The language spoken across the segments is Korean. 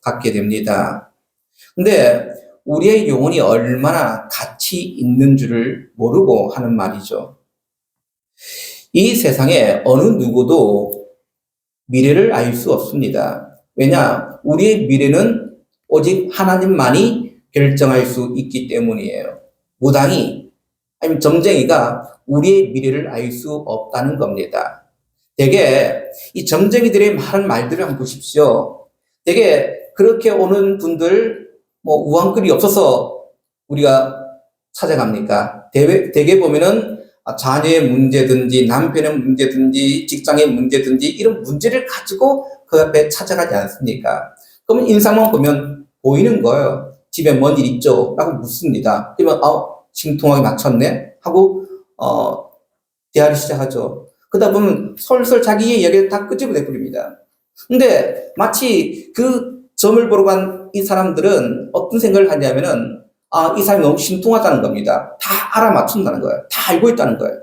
갖게 됩니다. 근데 우리의 영혼이 얼마나 가치 있는 줄을 모르고 하는 말이죠. 이 세상에 어느 누구도 미래를 알 수 없습니다. 왜냐? 우리의 미래는 오직 하나님만이 결정할 수 있기 때문이에요. 무당이 아니면 점쟁이가 우리의 미래를 알 수 없다는 겁니다. 되게 이 점쟁이들의 많은 말들을 한번 보십시오. 되게 그렇게 오는 분들 우왕글이 없어서 우리가 찾아갑니까? 되게 보면은 자녀의 문제든지 남편의 문제든지 직장의 문제든지 이런 문제를 가지고 그 앞에 찾아가지 않습니까? 그러면 인상만 보면 보이는 거예요. 집에 뭔 일 있죠? 라고 묻습니다. 그러면 심통하게 맞췄네? 하고 대화를 시작하죠. 그러다 보면 솔솔 자기의 이야기를 다 끄집어내 버립니다. 근데 마치 그 점을 보러 간 이 사람들은 어떤 생각을 하냐면은 이 사람이 너무 신통하다는 겁니다. 다 알아맞춘다는 거예요. 다 알고 있다는 거예요.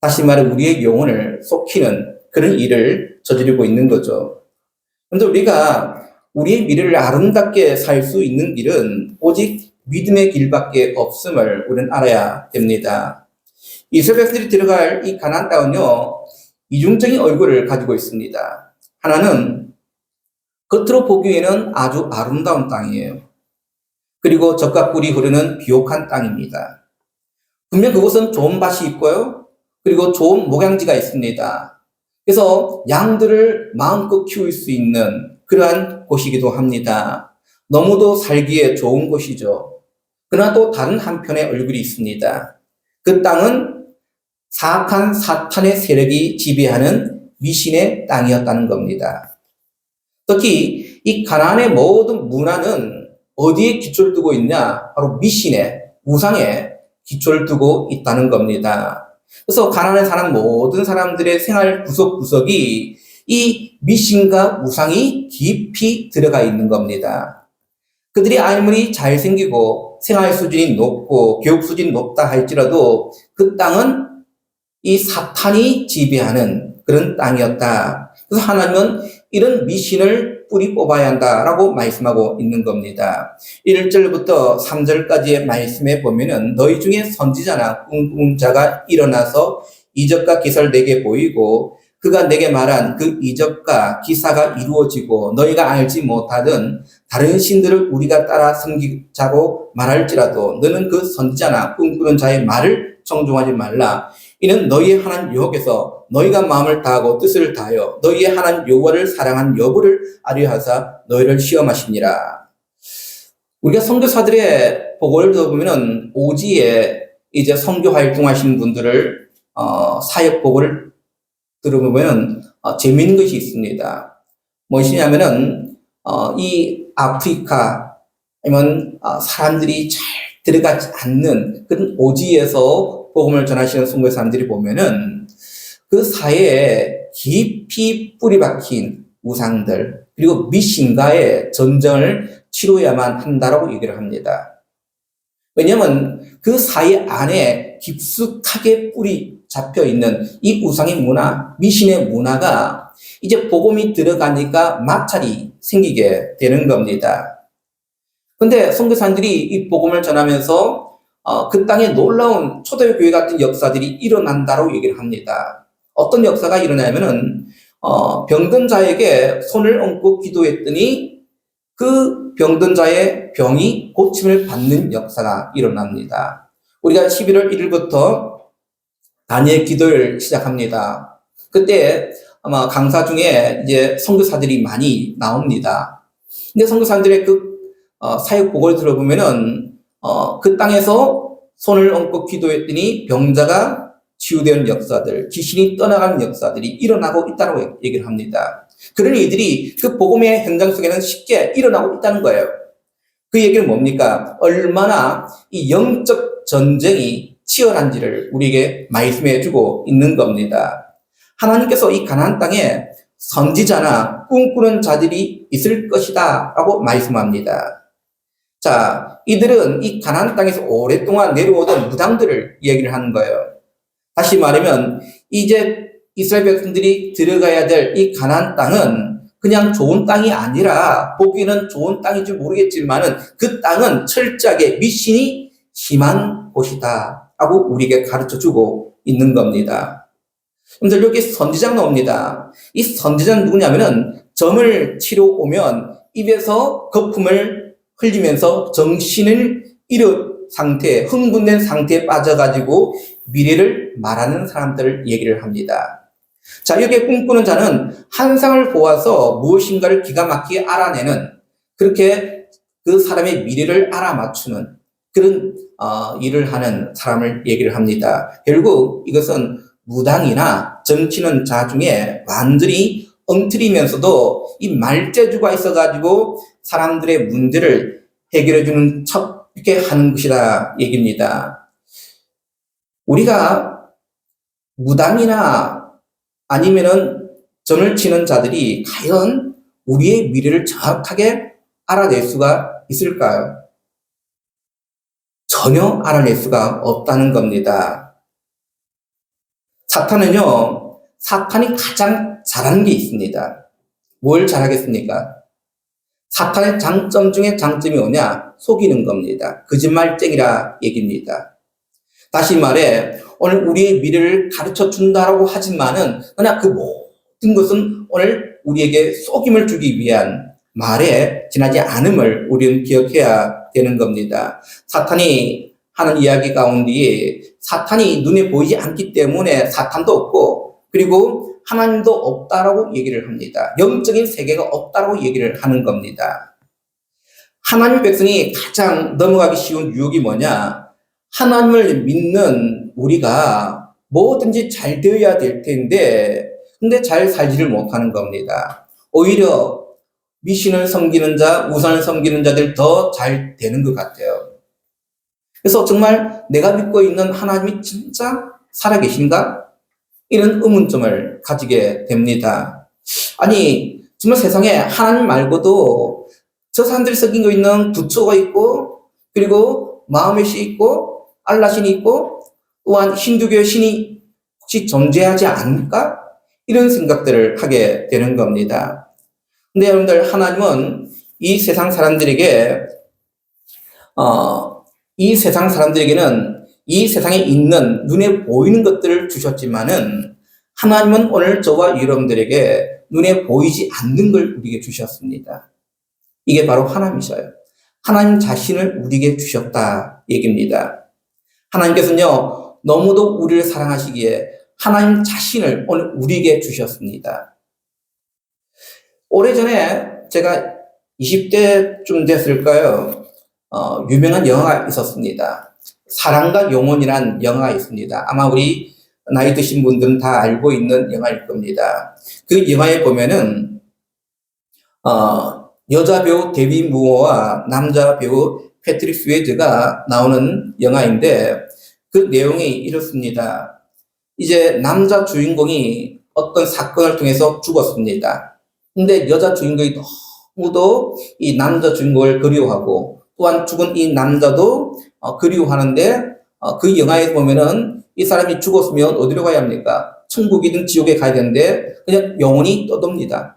다시 말해 우리의 영혼을 속이는 그런 일을 저지르고 있는 거죠. 그런데 우리가 우리의 미래를 아름답게 살 수 있는 길은 오직 믿음의 길밖에 없음을 우리는 알아야 됩니다. 이스라엘 백성들이 들어갈 이 가나안 땅은요, 이중적인 얼굴을 가지고 있습니다. 하나는 겉으로 보기에는 아주 아름다운 땅이에요. 그리고 젖과 꿀이 흐르는 비옥한 땅입니다. 분명 그곳은 좋은 밭이 있고요. 그리고 좋은 목양지가 있습니다. 그래서 양들을 마음껏 키울 수 있는 그러한 곳이기도 합니다. 너무도 살기에 좋은 곳이죠. 그러나 또 다른 한편의 얼굴이 있습니다. 그 땅은 사악한 사탄의 세력이 지배하는 미신의 땅이었다는 겁니다. 특히 이 가나안의 모든 문화는 어디에 기초를 두고 있냐? 바로 미신에, 우상에 기초를 두고 있다는 겁니다. 그래서 가나안에 사는 모든 사람들의 생활 구석구석이 이 미신과 우상이 깊이 들어가 있는 겁니다. 그들이 아무리 잘생기고 생활 수준이 높고 교육 수준이 높다 할지라도 그 땅은 이 사탄이 지배하는 그런 땅이었다. 그래서 하나님은 이런 미신을 뿌리 뽑아야 한다라고 말씀하고 있는 겁니다. 1절부터 3절까지의 말씀에 보면은 너희 중에 선지자나 꿈꾸는 자가 일어나서 이적과 기사를 내게 보이고 그가 내게 말한 그 이적과 기사가 이루어지고 너희가 알지 못하던 다른 신들을 우리가 따라 섬기자고 말할지라도 너는 그 선지자나 꿈꾸는 자의 말을 청종하지 말라. 이는 너희의 하나님 여호와께서 너희가 마음을 다하고 뜻을 다하여 너희의 하나님 여호와를 사랑한 여부를 알려 하사 너희를 시험하시니라. 우리가 선교사들의 보고를 들어보면은 오지에 이제 선교 활동하시는 분들을 사역 보고를 들어보면은 재미있는 것이 있습니다. 무엇이냐면은 이 아프리카 아니면 사람들이 잘 들어가지 않는 그런 오지에서 복음을 전하시는 선교사님들이 보면은 그 사회에 깊이 뿌리 박힌 우상들 그리고 미신과의 전쟁을 치러야만 한다라고 얘기를 합니다. 왜냐하면 그 사회 안에 깊숙하게 뿌리 잡혀 있는 이 우상의 문화, 미신의 문화가 이제 복음이 들어가니까 마찰이 생기게 되는 겁니다. 근데 선교사님들이 이 복음을 전하면서 그 땅에 놀라운 초대교회 같은 역사들이 일어난다고 얘기를 합니다. 어떤 역사가 일어나냐면은 병든 자에게 손을 얹고 기도했더니 그 병든 자의 병이 고침을 받는 역사가 일어납니다. 우리가 11월 1일부터 다니엘 기도를 시작합니다. 그때 아마 강사 중에 이제 선교사들이 많이 나옵니다. 근데 선교사들의 그 사역 보고를 들어보면은 그 땅에서 손을 얹고 기도했더니 병자가 치유되는 역사들, 귀신이 떠나가는 역사들이 일어나고 있다고 얘기를 합니다. 그런 일들이 그 복음의 현장 속에는 쉽게 일어나고 있다는 거예요. 그 얘기는 뭡니까? 얼마나 이 영적 전쟁이 치열한지를 우리에게 말씀해 주고 있는 겁니다. 하나님께서 이 가나안 땅에 선지자나 꿈꾸는 자들이 있을 것이다 라고 말씀합니다. 자, 이들은 이 가나안 땅에서 오랫동안 내려오던 무당들을 얘기를 하는 거예요. 다시 말하면 이제 이스라엘 백성들이 들어가야 될 이 가나안 땅은 그냥 좋은 땅이 아니라 보기에는 좋은 땅인지 모르겠지만은 그 땅은 철저하게 미신이 심한 곳이다 하고 우리에게 가르쳐주고 있는 겁니다. 여러분들 여기 선지자가 나옵니다. 이 선지자는 누구냐면은 점을 치러 오면 입에서 거품을 흘리면서 정신을 잃은 상태, 흥분된 상태에 빠져가지고 미래를 말하는 사람들을 얘기를 합니다. 자, 여기에 꿈꾸는 자는 환상을 보아서 무엇인가를 기가 막히게 알아내는, 그렇게 그 사람의 미래를 알아맞추는 그런 일을 하는 사람을 얘기를 합니다. 결국 이것은 무당이나 점치는 자 중에 완전히 엉터리면서도 이 말재주가 있어가지고 사람들의 문제를 해결해주는 척 이렇게 하는 것이다 얘기입니다. 우리가 무당이나 아니면은 점을 치는 자들이 과연 우리의 미래를 정확하게 알아낼 수가 있을까요? 전혀 알아낼 수가 없다는 겁니다. 사탄은요, 사탄이 가장 잘하는 게 있습니다. 뭘 잘하겠습니까? 사탄의 장점 중에 장점이 뭐냐? 속이는 겁니다. 거짓말쟁이라 얘기입니다. 다시 말해, 오늘 우리의 미래를 가르쳐 준다라고 하지만은, 그러나 그 모든 것은 오늘 우리에게 속임을 주기 위한 말에 지나지 않음을 우리는 기억해야 되는 겁니다. 사탄이 하는 이야기 가운데 사탄이 눈에 보이지 않기 때문에 사탄도 없고, 그리고 하나님도 없다라고 얘기를 합니다. 영적인 세계가 없다라고 얘기를 하는 겁니다. 하나님 백성이 가장 넘어가기 쉬운 유혹이 뭐냐? 하나님을 믿는 우리가 뭐든지 잘 되어야 될 텐데, 근데 잘 살지를 못하는 겁니다. 오히려 미신을 섬기는 자, 우상을 섬기는 자들 더 잘 되는 것 같아요. 그래서 정말 내가 믿고 있는 하나님이 진짜 살아계신가? 이런 의문점을 가지게 됩니다. 아니, 정말 세상에 하나님 말고도 저 사람들이 섬기고 있는 부처가 있고, 그리고 마음의 신 있고, 알라신이 있고, 또한 힌두교의 신이 혹시 존재하지 않을까? 이런 생각들을 하게 되는 겁니다. 근데 여러분들, 하나님은 이 세상 사람들에게는 이 세상에 있는 눈에 보이는 것들을 주셨지만은 하나님은 오늘 저와 여러분들에게 눈에 보이지 않는 걸 우리에게 주셨습니다. 이게 바로 하나님이셔요. 하나님 자신을 우리에게 주셨다 얘기입니다. 하나님께서는요, 너무도 우리를 사랑하시기에 하나님 자신을 오늘 우리에게 주셨습니다. 오래전에 제가 20대쯤 됐을까요? 유명한 영화가 있었습니다. 사랑과 영혼이란 영화가 있습니다. 아마 우리 나이 드신 분들은 다 알고 있는 영화일 겁니다. 그 영화에 보면은 여자 배우 데비 무어와 남자 배우 패트릭 스웨이즈가 나오는 영화인데 그 내용이 이렇습니다. 이제 남자 주인공이 어떤 사건을 통해서 죽었습니다. 근데 여자 주인공이 너무도 이 남자 주인공을 그리워하고 또한 죽은 이 남자도 그리워하는데 그 영화에 보면은 이 사람이 죽었으면 어디로 가야 합니까? 천국이든 지옥에 가야 되는데 그냥 영혼이 떠돕니다.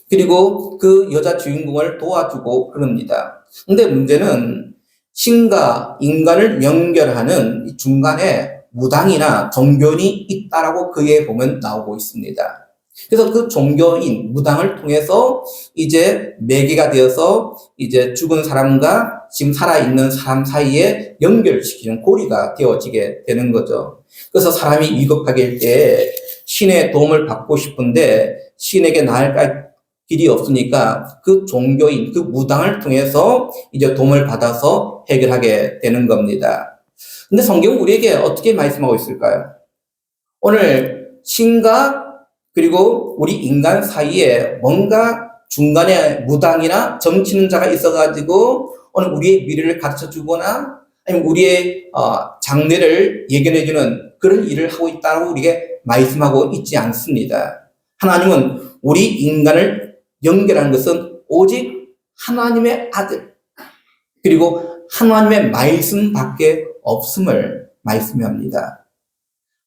그리고 그 여자 주인공을 도와주고 그럽니다. 근데 문제는 신과 인간을 연결하는 중간에 무당이나 종교인이 있다라고 그에 보면 나오고 있습니다. 그래서 그 종교인, 무당을 통해서 이제 매개가 되어서 이제 죽은 사람과 지금 살아있는 사람 사이에 연결시키는 고리가 되어지게 되는 거죠. 그래서 사람이 위급하게 때 신의 도움을 받고 싶은데 신에게 나아갈 길이 없으니까 그 종교인, 그 무당을 통해서 이제 도움을 받아서 해결하게 되는 겁니다. 근데 성경은 우리에게 어떻게 말씀하고 있을까요? 오늘 신과 그리고 우리 인간 사이에 뭔가 중간에 무당이나 점치는 자가 있어가지고 오늘 우리의 미래를 가르쳐 주거나 아니면 우리의 장래를 예견해주는 그런 일을 하고 있다고 우리에게 말씀하고 있지 않습니다. 하나님은 우리 인간을 연결하는 것은 오직 하나님의 아들 그리고 하나님의 말씀밖에 없음을 말씀합니다.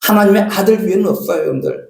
하나님의 아들 위에는 없어요, 여러분들.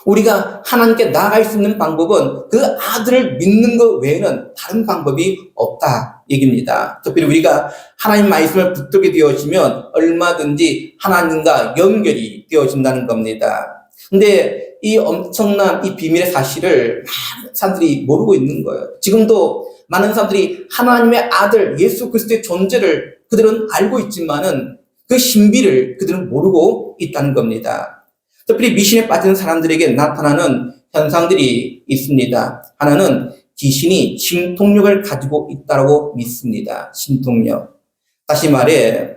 우리가 하나님께 나아갈 수 있는 방법은 그 아들을 믿는 것 외에는 다른 방법이 없다 얘기입니다. 특별히 우리가 하나님 말씀을 붙들게 되어지면 얼마든지 하나님과 연결이 되어진다는 겁니다. 근데 이 엄청난 이 비밀의 사실을 많은 사람들이 모르고 있는 거예요. 지금도 많은 사람들이 하나님의 아들 예수 그리스도의 존재를 그들은 알고 있지만은 그 신비를 그들은 모르고 있다는 겁니다. 특별히 미신에 빠진 사람들에게 나타나는 현상들이 있습니다. 하나는 귀신이 신통력을 가지고 있다고 믿습니다. 신통력. 다시 말해,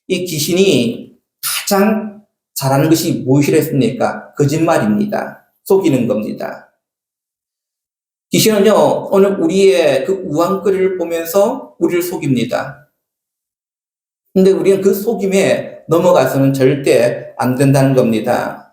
이 귀신이 가장 잘하는 것이 무엇이랬습니까? 거짓말입니다. 속이는 겁니다. 귀신은요, 오늘 우리의 그 우왕거리를 보면서 우리를 속입니다. 근데 우리는 그 속임에 넘어가서는 절대 안 된다는 겁니다.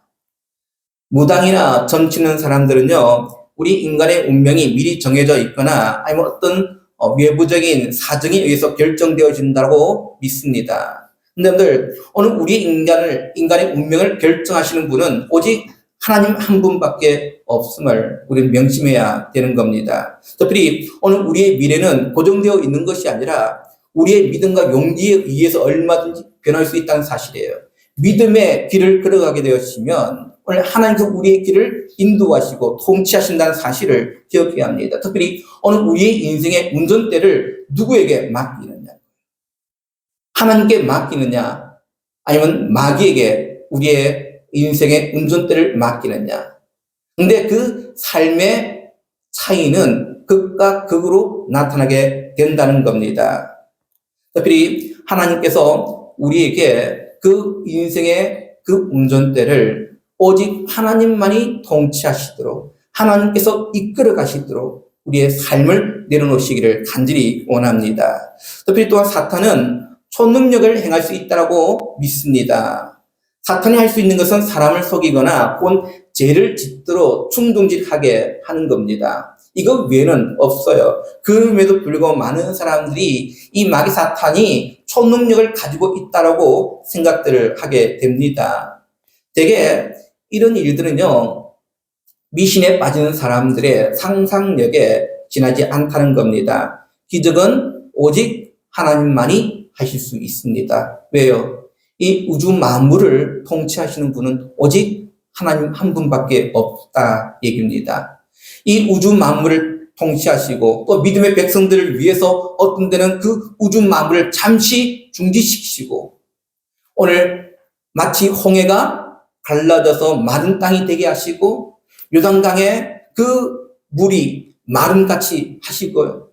무당이나 점치는 사람들은요, 우리 인간의 운명이 미리 정해져 있거나 아니면 어떤 외부적인 사정에 의해서 결정되어진다고 믿습니다. 근데 오늘 우리 인간의 운명을 결정하시는 분은 오직 하나님 한 분밖에 없음을 우리는 명심해야 되는 겁니다. 특별히 오늘 우리의 미래는 고정되어 있는 것이 아니라 우리의 믿음과 용기에 의해서 얼마든지 변할 수 있다는 사실이에요. 믿음의 길을 걸어가게 되었으면 오늘 하나님께서 우리의 길을 인도하시고 통치하신다는 사실을 기억해야 합니다. 특별히 오늘 우리의 인생의 운전대를 누구에게 맡기느냐? 하나님께 맡기느냐? 아니면 마귀에게 우리의 인생의 운전대를 맡기느냐? 근데 그 삶의 차이는 극과 극으로 나타나게 된다는 겁니다. 특별히 하나님께서 우리에게 그 인생의 그 운전대를 오직 하나님만이 통치하시도록 하나님께서 이끌어 가시도록 우리의 삶을 내려놓으시기를 간절히 원합니다. 특별히 또한 사탄은 초능력을 행할 수 있다고 믿습니다. 사탄이 할 수 있는 것은 사람을 속이거나 혹은 죄를 짓도록 충동질하게 하는 겁니다. 이거 외에는 없어요. 그럼에도 불구하고 많은 사람들이 이 마귀 사탄이 초능력을 가지고 있다고 생각들을 하게 됩니다. 되게 이런 일들은요, 미신에 빠지는 사람들의 상상력에 지나지 않다는 겁니다. 기적은 오직 하나님만이 하실 수 있습니다. 왜요? 이 우주 만물을 통치하시는 분은 오직 하나님 한 분밖에 없다 얘기입니다. 이 우주 만물을 통치하시고 또 믿음의 백성들을 위해서 어떤 때는 그 우주 만물을 잠시 중지시키시고 오늘 마치 홍해가 갈라져서 마른 땅이 되게 하시고 요단강에 그 물이 마름같이 하시고요.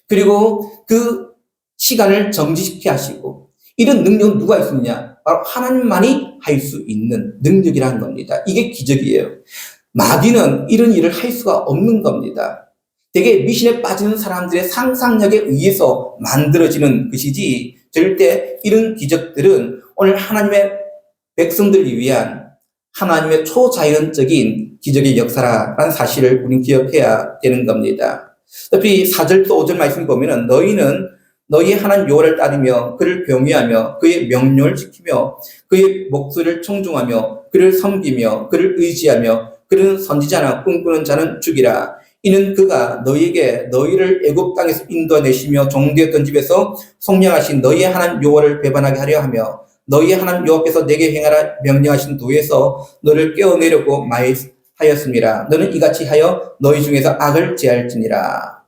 그리고 그 시간을 정지시키게 하시고 이런 능력은 누가 있느냐? 바로 하나님만이 할 수 있는 능력이라는 겁니다. 이게 기적이에요. 마귀는 이런 일을 할 수가 없는 겁니다. 되게 미신에 빠지는 사람들의 상상력에 의해서 만들어지는 것이지 절대 이런 기적들은 오늘 하나님의 백성들을 위한 하나님의 초자연적인 기적의 역사라는 사실을 우리는 기억해야 되는 겁니다. 특히 4절부터 5절 말씀 보면은 너희는 너희의 하나님 여호와를 따르며 그를 경외하며 그의 명령을 지키며 그의 목소리를 청중하며 그를 섬기며 그를 의지하며 그는 선지자나 꿈꾸는 자는 죽이라. 이는 그가 너희에게 너희를 애굽 땅에서 인도하내시며 종되었던 집에서 속량하신 너희의 하나님 여호와를 배반하게 하려 하며 너희의 하나님 여호와께서 내게 행하라 명령하신 도에서 너를 깨어내려고 마하였음이라. 너는 이같이 하여 너희 중에서 악을 제할지니라.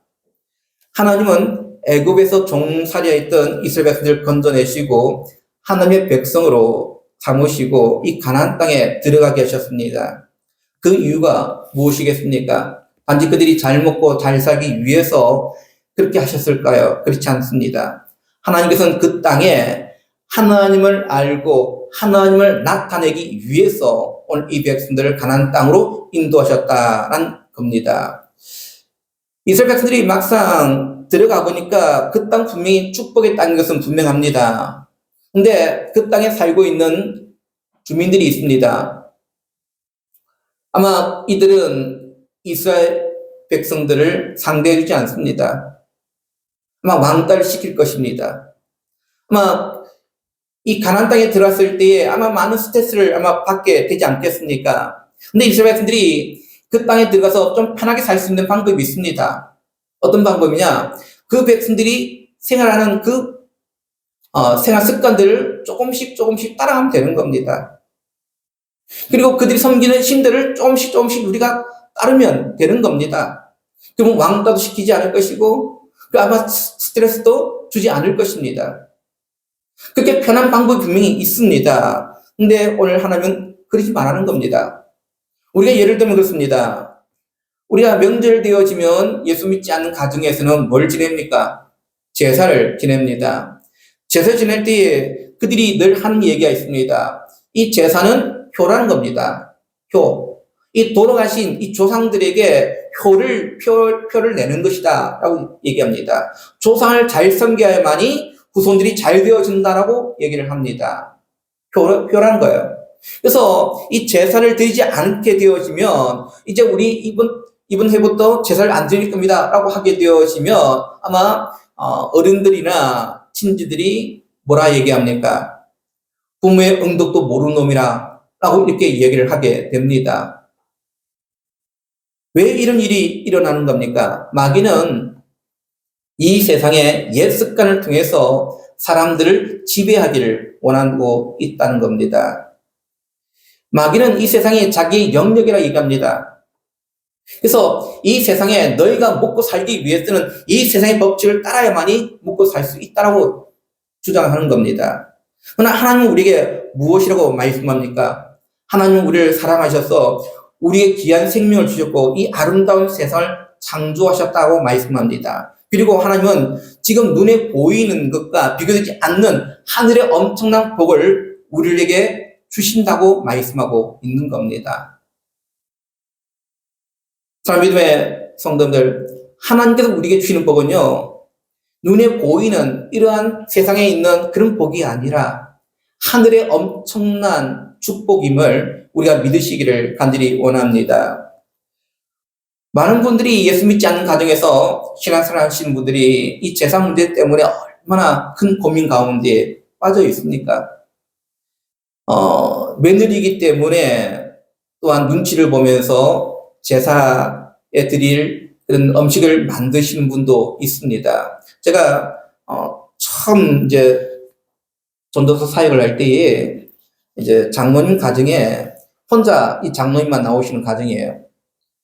하나님은 애굽에서 종살이했던 이스라엘 백성들을 건져내시고 하나님의 백성으로 삼으시고 이 가나안 땅에 들어가게 하셨습니다. 그 이유가 무엇이겠습니까? 단지 그들이 잘 먹고 잘 살기 위해서 그렇게 하셨을까요? 그렇지 않습니다. 하나님께서는 그 땅에 하나님을 알고 하나님을 나타내기 위해서 오늘 이 백성들을 가나안 땅으로 인도하셨다는 겁니다. 이스라엘 백성들이 막상 들어가 보니까 그 땅 분명히 축복의 땅인 것은 분명합니다. 근데 그 땅에 살고 있는 주민들이 있습니다. 아마 이들은 이스라엘 백성들을 상대해주지 않습니다. 아마 왕따를 시킬 것입니다. 아마 이 가나안 땅에 들어왔을 때에 아마 많은 스트레스를 아마 받게 되지 않겠습니까? 근데 이스라엘 백성들이 그 땅에 들어가서 좀 편하게 살 수 있는 방법이 있습니다. 어떤 방법이냐? 그 백성들이 생활하는 생활 습관들을 조금씩 따라가면 되는 겁니다. 그리고 그들이 섬기는 신들을 조금씩 우리가 따르면 되는 겁니다. 그러면 왕따도 시키지 않을 것이고, 아마 스트레스도 주지 않을 것입니다. 그렇게 편한 방법이 분명히 있습니다. 근데 오늘 하나님은 그러지 말라는 겁니다. 우리가 예를 들면 그렇습니다. 우리가 명절 되어지면 예수 믿지 않는 가정에서는 뭘 지냅니까? 제사를 지냅니다. 제사 지낼 때에 그들이 늘 하는 얘기가 있습니다. 이 제사는 표라는 겁니다. 표. 이 돌아가신 이 조상들에게 표를 내는 것이다 라고 얘기합니다. 조상을 잘 섬겨야만이 후손들이 잘 되어진다라고 얘기를 합니다. 표라는 거예요. 그래서 이 제사를 드리지 않게 되어지면 이제 우리 이번 해부터 제사를 안 드릴 겁니다 라고 하게 되어지면 아마 어른들이나 친지들이 뭐라 얘기합니까? 부모의 응덕도 모르는 놈이라 라고 이렇게 얘기를 하게 됩니다. 왜 이런 일이 일어나는 겁니까? 마귀는 이 세상의 옛 습관을 통해서 사람들을 지배하기를 원하고 있다는 겁니다. 마귀는 이 세상이 자기의 영역이라 얘기합니다. 그래서 이 세상에 너희가 먹고 살기 위해서는 이 세상의 법칙을 따라야만이 먹고 살 수 있다고 주장하는 겁니다. 그러나 하나님은 우리에게 무엇이라고 말씀합니까? 하나님은 우리를 사랑하셔서 우리의 귀한 생명을 주셨고 이 아름다운 세상을 창조하셨다고 말씀합니다. 그리고 하나님은 지금 눈에 보이는 것과 비교되지 않는 하늘의 엄청난 복을 우리에게 주신다고 말씀하고 있는 겁니다. 사랑하는 믿음의 성도들, 하나님께서 우리에게 주시는 복은요, 눈에 보이는 이러한 세상에 있는 그런 복이 아니라 하늘의 엄청난 축복임을 우리가 믿으시기를 간절히 원합니다. 많은 분들이 예수 믿지 않는 가정에서 신앙생활 하시는 분들이 이 재산 문제 때문에 얼마나 큰 고민 가운데 빠져 있습니까? 며느리이기 때문에 또한 눈치를 보면서 제사에 드릴 그런 음식을 만드시는 분도 있습니다. 제가 처음 이제 전도서 사역을 할 때에 이제 장로님 가정에 혼자 이 장로님만 나오시는 가정이에요.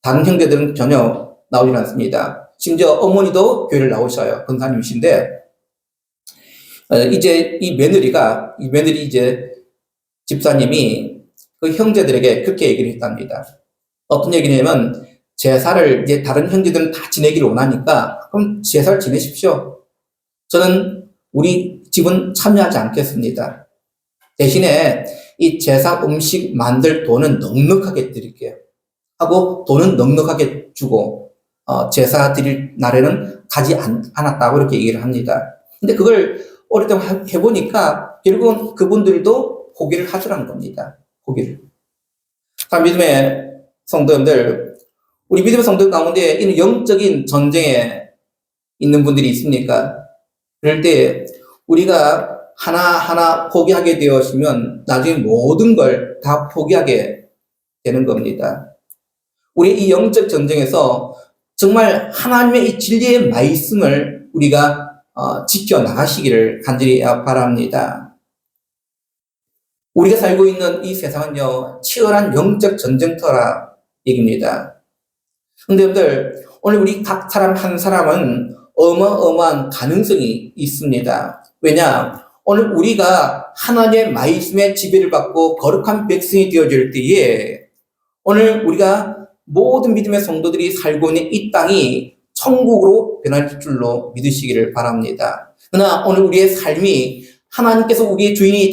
다른 형제들은 전혀 나오지 않습니다. 심지어 어머니도 교회를 나오셔요. 권사님이신데 이제 이 며느리 이제 집사님이 그 형제들에게 그렇게 얘기를 했답니다. 어떤 얘기냐면 제사를 이제 다른 형제들은 다 지내기를 원하니까 그럼 제사를 지내십시오. 저는 우리 집은 참여하지 않겠습니다. 대신에 이 제사 음식 만들 돈은 넉넉하게 드릴게요. 하고 돈은 넉넉하게 주고 제사 드릴 날에는 가지 않았다고 이렇게 얘기를 합니다. 근데 그걸 오랫동안 해보니까 결국은 그분들도 포기를 하더라는 겁니다. 포기를. 믿음의 성도님들, 우리 믿음의 성도 가운데 이런 영적인 전쟁에 있는 분들이 있습니까? 그럴 때 우리가 하나하나 포기하게 되었으면 나중에 모든 걸 다 포기하게 되는 겁니다. 우리 이 영적 전쟁에서 정말 하나님의 이 진리의 말씀을 우리가 지켜나가시기를 간절히 바랍니다. 우리가 살고 있는 이 세상은요, 치열한 영적 전쟁터라 얘기입니다. 근데 여러분들, 오늘 우리 각 사람 한 사람은 어마어마한 가능성이 있습니다. 왜냐? 오늘 우리가 하나님의 말씀에 지배를 받고 거룩한 백성이 되어질 때에 오늘 우리가 모든 믿음의 성도들이 살고 있는 이 땅이 천국으로 변할 줄로 믿으시기를 바랍니다. 그러나 오늘 우리의 삶이 하나님께서 우리의 주인이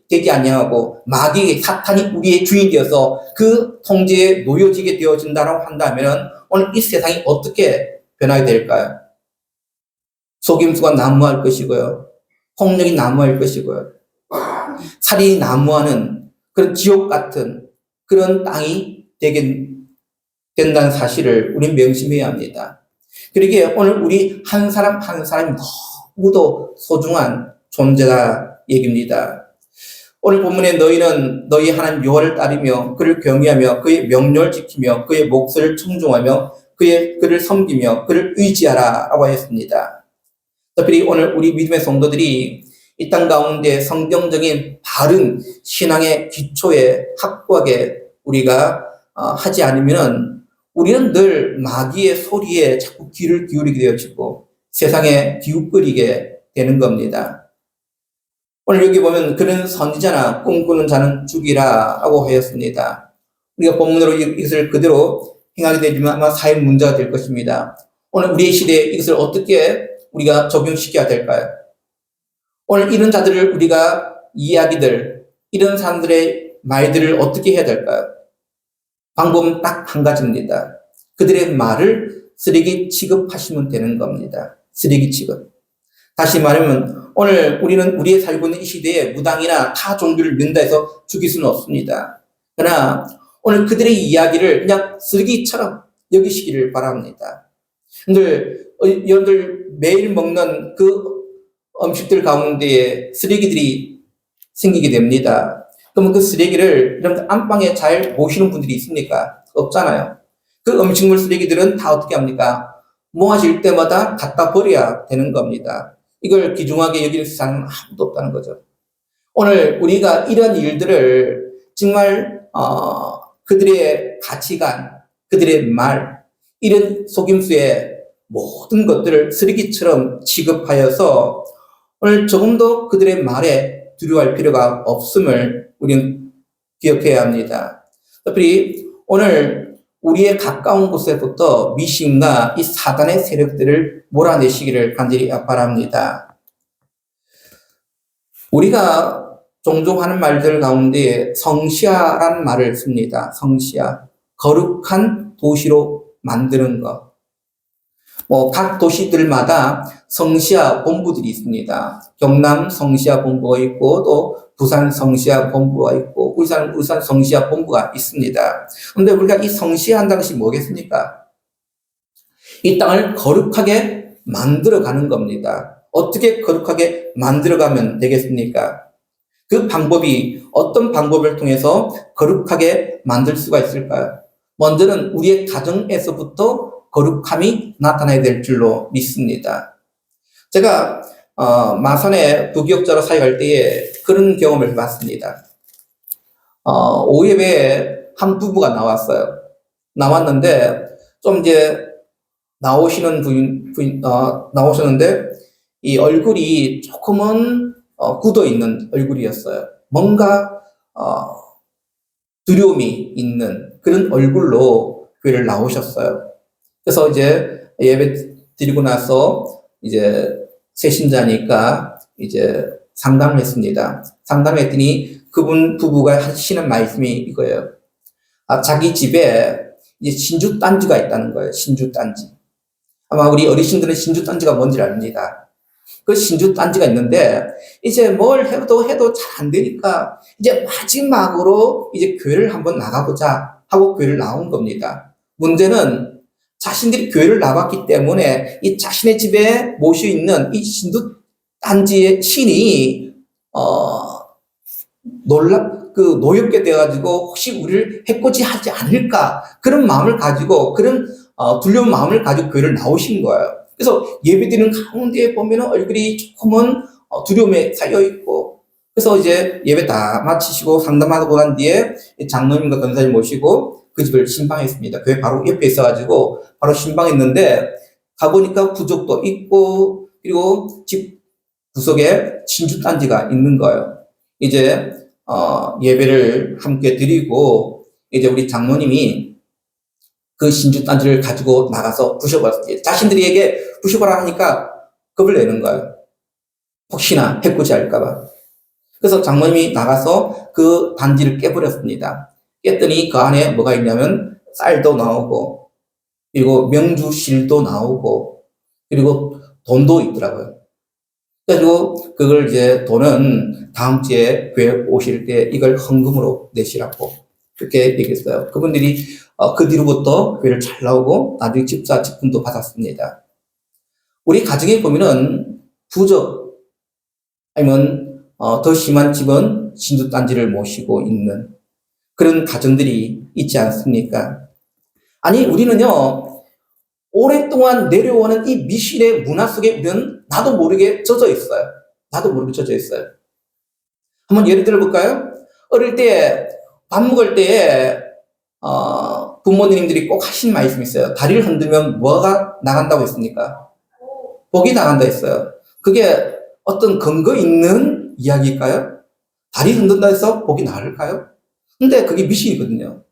되지 아니하고 마귀, 사탄이 우리의 주인이 되어서 그 통제에 놓여지게 되어진다고 한다면 오늘 이 세상이 어떻게 변하게 될까요? 속임수가 난무할 것이고요. 폭력이 난무할 것이고요. 살인이 난무하는 그런 지옥 같은 그런 땅이 되게 된다는 사실을 우리는 명심해야 합니다. 그러기에 오늘 우리 한 사람 한 사람이 너무도 소중한 존재다 얘기입니다. 오늘 본문에 너희는 너희 하나님 여호와를 따르며 그를 경외하며 그의 명령을 지키며 그의 몫을 청종하며 그를 섬기며 그를 의지하라 라고 하였습니다. 특별히 오늘 우리 믿음의 성도들이 이 땅 가운데 성경적인 바른 신앙의 기초에 확고하게 우리가 하지 않으면 우리는 늘 마귀의 소리에 자꾸 귀를 기울이게 되어지고 세상에 기웃거리게 되는 겁니다. 오늘 여기 보면 그는 선지자나 꿈꾸는 자는 죽이라 라고 하였습니다. 우리가 본문으로 이것을 그대로 행하게 되지만 아마 사회 문제가 될 것입니다. 오늘 우리의 시대에 이것을 어떻게 우리가 적용시켜야 될까요? 오늘 이런 자들을 우리가 이야기들, 이런 사람들의 말들을 어떻게 해야 될까요? 방법은 딱 한 가지입니다. 그들의 말을 쓰레기 취급하시면 되는 겁니다. 쓰레기 취급. 다시 말하면 오늘 우리는 우리의 살고 있는 이 시대에 무당이나 타 종교를 믿는다 해서 죽일 수는 없습니다. 그러나 오늘 그들의 이야기를 그냥 쓰레기처럼 여기시기를 바랍니다. 여러분들 매일 먹는 그 음식들 가운데에 쓰레기들이 생기게 됩니다. 그러면 그 쓰레기를 여러분들 안방에 잘 모시는 분들이 있습니까? 없잖아요. 그 음식물 쓰레기들은 다 어떻게 합니까? 모아질 때마다 갖다 버려야 되는 겁니다. 이걸 귀중하게 여기는 사람은 아무도 없다는 거죠. 오늘 우리가 이런 일들을 정말 그들의 가치관, 그들의 말, 이런 속임수에 모든 것들을 쓰레기처럼 취급하여서 오늘 조금도 그들의 말에 두려워할 필요가 없음을 우리는 기억해야 합니다. 특별히 오늘 우리의 가까운 곳에부터 미신과 이 사단의 세력들을 몰아내시기를 간절히 바랍니다. 우리가 종종 하는 말들 가운데 성시아라는 말을 씁니다. 성시아. 거룩한 도시로 만드는 것. 각 도시들마다 성시아 본부들이 있습니다. 경남 성시아 본부가 있고 또 부산 성시아 본부가 있고 울산 성시아 본부가 있습니다. 그런데 우리가 이 성시아 한다는 것이 뭐겠습니까? 이 땅을 거룩하게 만들어가는 겁니다. 어떻게 거룩하게 만들어가면 되겠습니까? 그 방법이 어떤 방법을 통해서 거룩하게 만들 수가 있을까요? 먼저는 우리의 가정에서부터 거룩함이 나타나야 될 줄로 믿습니다. 제가 마산에 부교육자로 사역할 때에 그런 경험을 해봤습니다. 오예배에 한 부부가 나왔어요. 나왔는데 좀 이제 나오셨는데 이 얼굴이 조금은 굳어 있는 얼굴이었어요. 뭔가 두려움이 있는 그런 얼굴로 교회를 나오셨어요. 그래서 이제 예배 드리고 나서 이제 새신자니까 이제 상담을 했습니다. 상담을 했더니 그분 부부가 하시는 말씀이 이거예요. 자기 집에 이제 신주단지가 있다는 거예요. 신주단지. 아마 우리 어르신들은 신주단지가 뭔지 압니다. 그 신주단지가 있는데 이제 뭘 해도 잘 안 되니까 이제 마지막으로 이제 교회를 한번 나가보자 하고 교회를 나온 겁니다. 문제는 자신들이 교회를 나갔기 때문에 이 자신의 집에 모셔 있는 이 신주단지의 신이 노엽게 되어가지고 혹시 우리를 해코지 하지 않을까 그런 마음을 가지고 그런 두려운 마음을 가지고 교회를 나오신 거예요. 그래서 예배드리는 가운데 보면은 얼굴이 조금은 두려움에 쌓여 있고 그래서 이제 예배 다 마치시고 상담하고 난 뒤에 장로님과 권사님 모시고 그 집을 신방했습니다. 교회 바로 옆에 있어가지고 바로 신방했는데 가보니까 부족도 있고 그리고 집 구석에 신주단지가 있는 거예요. 이제 예배를 함께 드리고 이제 우리 장로님이 그 신주단지를 가지고 나가서 부셔버렸어요. 자신들에게 부셔버라 하니까 겁을 내는 거예요. 혹시나 해코지 할까봐. 그래서 장로님이 나가서 그 단지를 깨버렸습니다. 깼더니 그 안에 뭐가 있냐면 쌀도 나오고 그리고 명주실도 나오고 그리고 돈도 있더라고요. 그래가지고 그걸 이제 돈은 다음 주에 교회 오실 때 이걸 헌금으로 내시라고 그렇게 얘기했어요. 그분들이 그 뒤로부터 교회를 잘 나오고 나중에 집사 직분도 받았습니다. 우리 가정에 보면은 부적 아니면 더 심한 집은 있는 진주단지를 모시고 있는 그런 가정들이 있지 않습니까? 아니, 우리는요, 오랫동안 내려오는 이 미신의 문화 속에 우리는 나도 모르게 젖어 있어요. 나도 모르게 젖어 있어요. 한번 예를 들어볼까요? 어릴 때, 밥 먹을 때에, 부모님들이 꼭 하신 말씀이 있어요. 다리를 흔들면 뭐가 나간다고 했습니까? 복이 나간다 했어요. 그게 어떤 근거 있는 이야기일까요? 다리 흔든다 해서 복이 나을까요? 근데 그게 미신이거든요.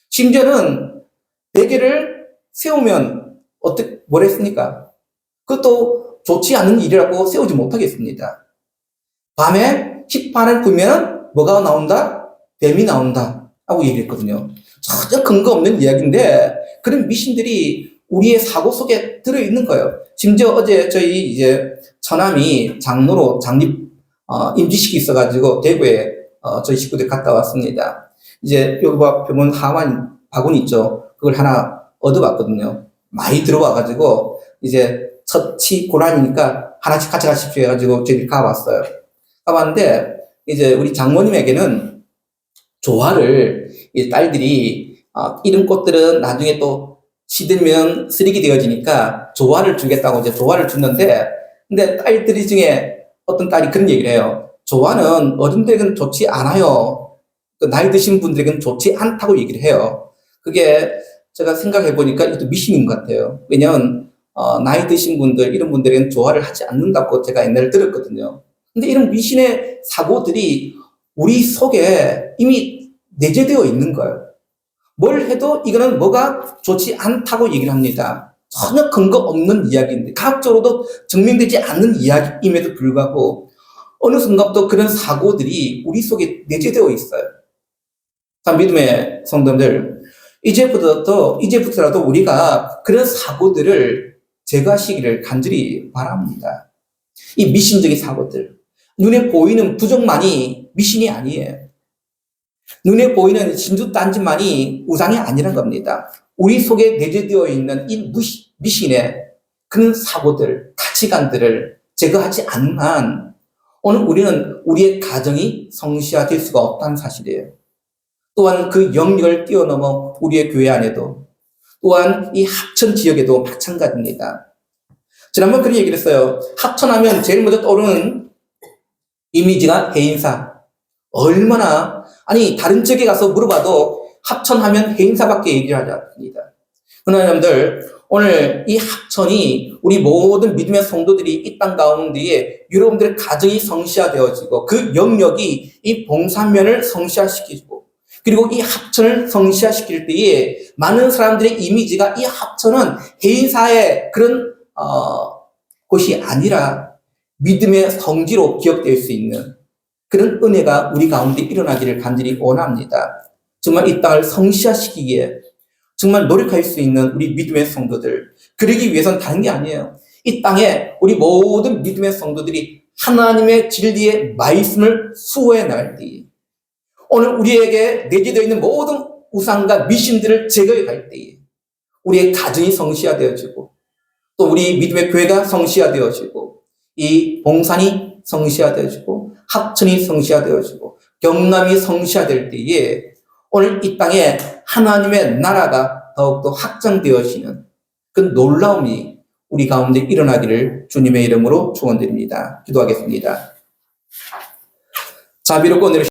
심지어는 베개를 세우면 뭘 했습니까? 그것도 좋지 않은 일이라고 세우지 못하겠습니다. 밤에 휘판을 불면 뭐가 나온다? 뱀이 나온다 하고 얘기했거든요. 전혀 근거 없는 이야기인데 그런 미신들이 우리의 사고 속에 들어있는 거예요. 심지어 어제 저희 이제 처남이 장로로 임직식이 있어가지고 대구에 저희 식구들 갔다 왔습니다. 이제 여기 병원 하만 바구니 있죠. 그걸 하나 얻어봤거든요. 많이 들어와가지고 이제 처치 고난이니까 하나씩 같이 가십시오 해가지고 저희들이 가봤어요. 가봤는데 이제 우리 장모님에게는 조화를 이 딸들이 이런 꽃들은 나중에 또 시들면 쓰레기 되어지니까 조화를 주겠다고 이제 조화를 줬는데 근데 딸들이 중에 어떤 딸이 그런 얘기를 해요. 조화는 어른들에게는 좋지 않아요. 나이 드신 분들에게는 좋지 않다고 얘기를 해요. 그게 제가 생각해 보니까 이것도 미신인 것 같아요. 왜냐하면 나이 드신 분들 이런 분들에게는 조화를 하지 않는다고 제가 옛날에 들었거든요. 근데 이런 미신의 사고들이 우리 속에 이미 내재되어 있는 거예요. 뭘 해도 이거는 뭐가 좋지 않다고 얘기를 합니다. 전혀 근거 없는 이야기인데 과학적으로도 증명되지 않는 이야기임에도 불구하고 어느 순간부터 그런 사고들이 우리 속에 내재되어 있어요. 참 믿음의 성도들, 이제부터라도 우리가 그런 사고들을 제거하시기를 간절히 바랍니다. 이 미신적인 사고들, 눈에 보이는 부정만이 미신이 아니에요. 눈에 보이는 진주단지만이 우상이 아니란 겁니다. 우리 속에 내재되어 있는 이 미신의 그런 사고들, 가치관들을 제거하지 않는 한 오늘 우리는 우리의 가정이 성시화될 수가 없다는 사실이에요. 또한 그 영역을 뛰어넘어 우리의 교회 안에도 또한 이 합천 지역에도 마찬가지입니다. 지난번 그런 얘기를 했어요. 합천하면 제일 먼저 떠오르는 이미지가 해인사. 얼마나 아니 다른 지역에 가서 물어봐도 합천하면 해인사밖에 얘기를 하지 않습니다. 그러나 여러분들 오늘 이 합천이 우리 모든 믿음의 성도들이 이 땅 가운데에 여러분들의 가정이 성시화되어지고 그 영역이 이 봉산면을 성시화시키고 그리고 이 합천을 성시화시킬 때에 많은 사람들의 이미지가 이 합천은 해인사의 그런 곳이 아니라 믿음의 성지로 기억될 수 있는 그런 은혜가 우리 가운데 일어나기를 간절히 원합니다. 정말 이 땅을 성시화시키기에 정말 노력할 수 있는 우리 믿음의 성도들, 그러기 위해서는 다른 게 아니에요. 이 땅에 우리 모든 믿음의 성도들이 하나님의 진리의 말씀을 수호해 나갈 때에 오늘 우리에게 내재되어 있는 모든 우상과 미신들을 제거해 갈 때에 우리의 가정이 성시화되어지고 또 우리 믿음의 교회가 성시화되어지고 이 봉산이 성시화되어지고 합천이 성시화되어지고 경남이 성시화될 때에 오늘 이 땅에 하나님의 나라가 더욱더 확장되어지는 그 놀라움이 우리 가운데 일어나기를 주님의 이름으로 축원드립니다. 기도하겠습니다. 자비롭고